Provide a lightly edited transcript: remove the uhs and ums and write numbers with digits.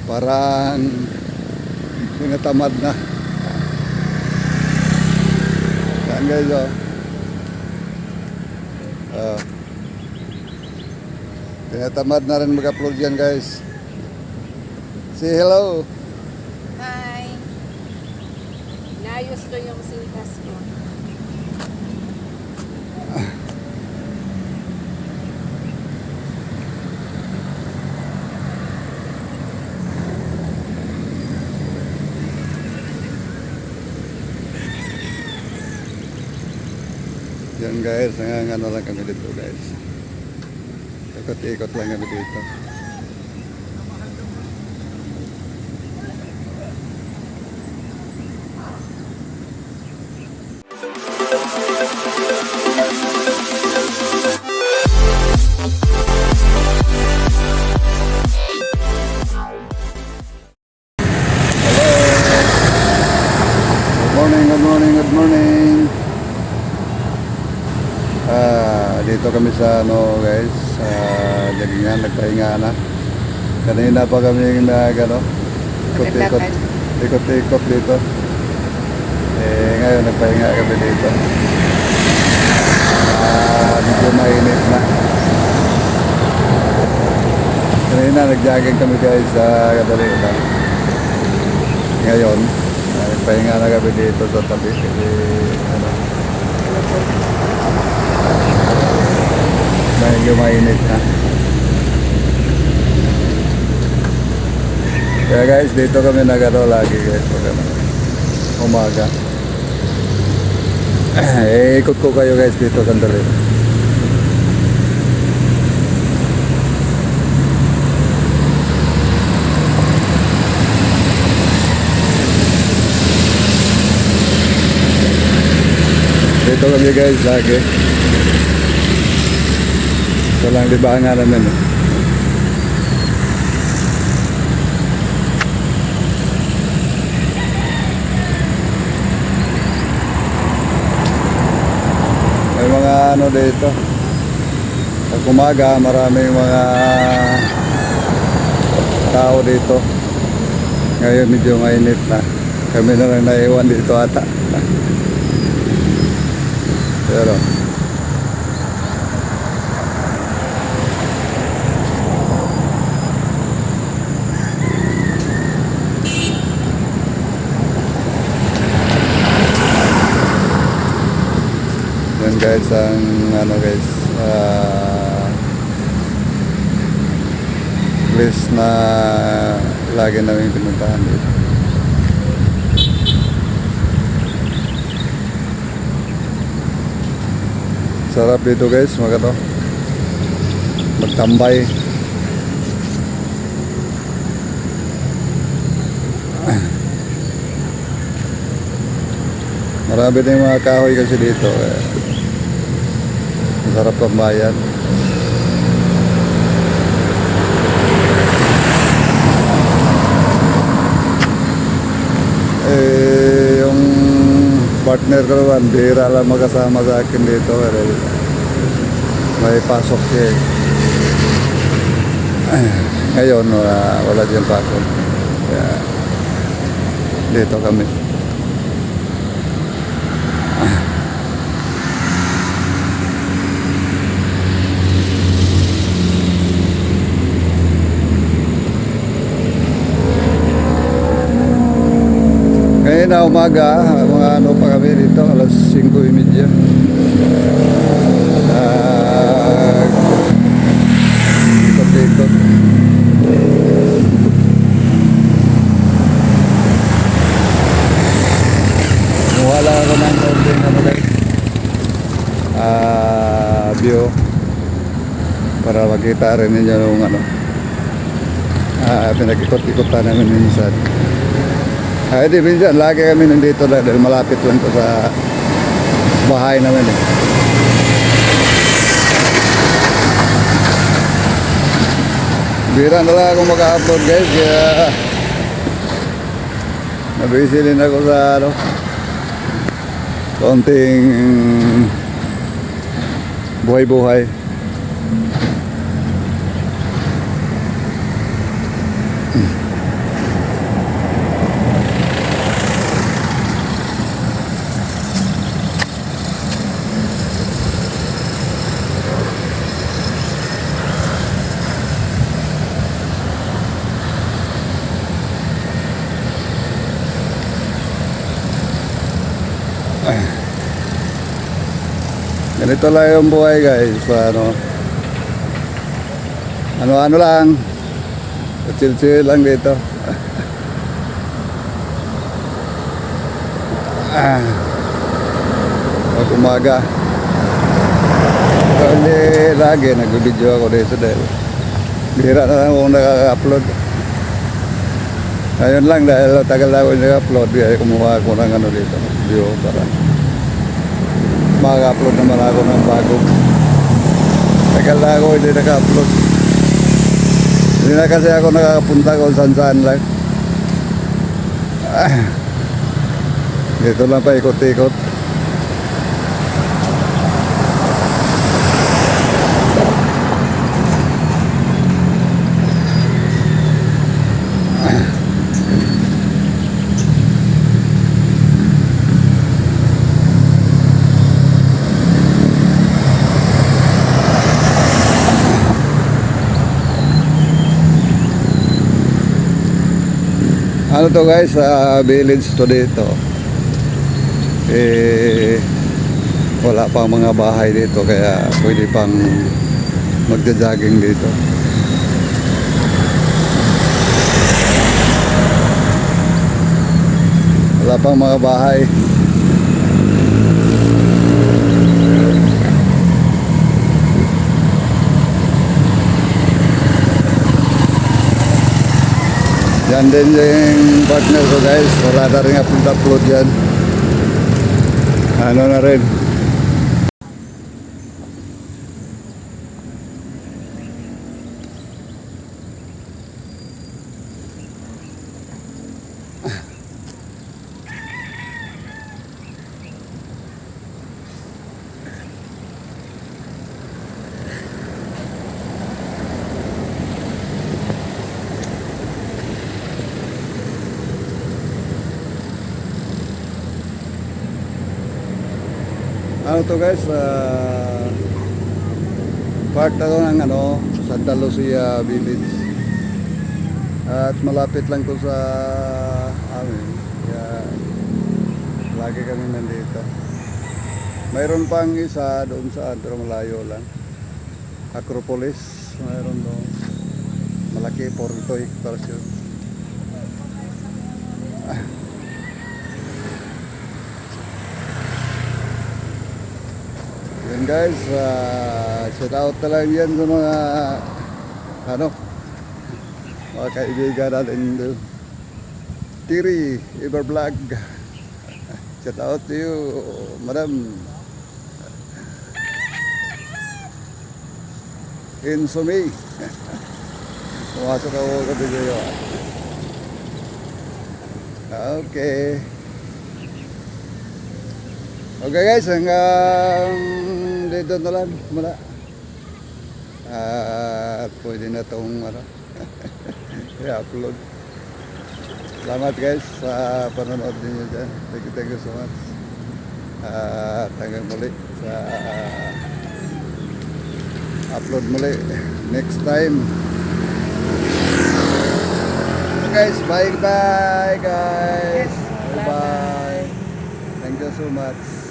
Parang tinatamad na. Yan guys, oh. Tinatamad na rin mag-upload yan guys. Say hello. Hi. Inayos ko yung singkas ko. Yan guys, nangangano lang kami dito guys. Ikot-ikot lang kami dito. Good morning, good morning. Dito kami sa ano guys, jaggingan, nagpahinga na. Kanina pa kami ikot-ikot dito. Ngayon nagpahinga kami dito. Medyo mainit na. Kanina nagjogging kami guys sa kadali lang. Ngayon, nagpahinga na kami dito sa tabi. Kasi medyo mainit na. Kaya guys, dito kami nagano lagi guys pag umaga. Ikot ko kayo guys dito sandali. Dito kami guys lagi. Ito lang libangan namin. May mga ano dito. Pag umaga maraming mga tao dito. Ngayon medyo mainit na. Kami na lang naiwan dito ata. Pero yan guys ang ano guys place na lagi namin pinuntahan dito. Sarap dito guys magtambay. Marami din mga kahoy kasi dito. Masarap pambayan. Yung partner ko naman, bihira lang magkasama sa akin dito. May pasok siya. Ngayon, wala diyang pasok. Kaya, dito kami. Ngayon na umaga, mga ano pa kami dito, alas 5:30. Ikot-ikot. Wala ako ng konting ano guys, view para makita rin ninyo yung ano, pinag-ikot-ikotan namin minsan. Hindi, minsan lagi kami nandito dahil malapit lang to sa bahay namin eh. Bira na lang akong maka-upload guys, kaya nabisi din ako sa ano, konting buhay-buhay. Ganito lang yung buhay guys. So, ano lang. Chill-chill lang dito. Pag umaga. So, hindi lagi nag-video ako dito dahil bihira na lang akong nakaka-upload. Ngayon lang dahil tagal na ako nag-upload kaya kumuha ako ng dito video para mag-upload naman ako ng bago. Tagal na ako hindi naka-upload. Hindi na kasi ako nakakapunta kung saan-saan lang. Dito lang pa ikot-ikot. Ano to guys, village to dito. Wala pang mga bahay dito kaya pwede pang magja-jogging dito. Wala pang mga bahay. Yan din yung partner ko guys, wala na rin upload yan. Ano na rin. Ano to guys, part na to ng Santa Lucia Village. At malapit lang to sa amin. Kaya lagi kami nandito. Mayroon pang isa doon sa pero malayo lang. Acropolis, mayroon doon. Malaki, 42 hectares yun. Yan guys, shout out na lang yan sa mga mga kaibigan natin doon. Tiri, Iber Vlog. Shout out to you, Madam Insumi. Pumasok ako sa video. Okay. Okay guys, hanggang dito na lang mula. At pwede na itong i-upload. Salamat guys sa panonood ninyo dyan. Thank you so much. At hanggang muli sa upload muli next time. So guys, bye guys. Bye bye. Thank you so much.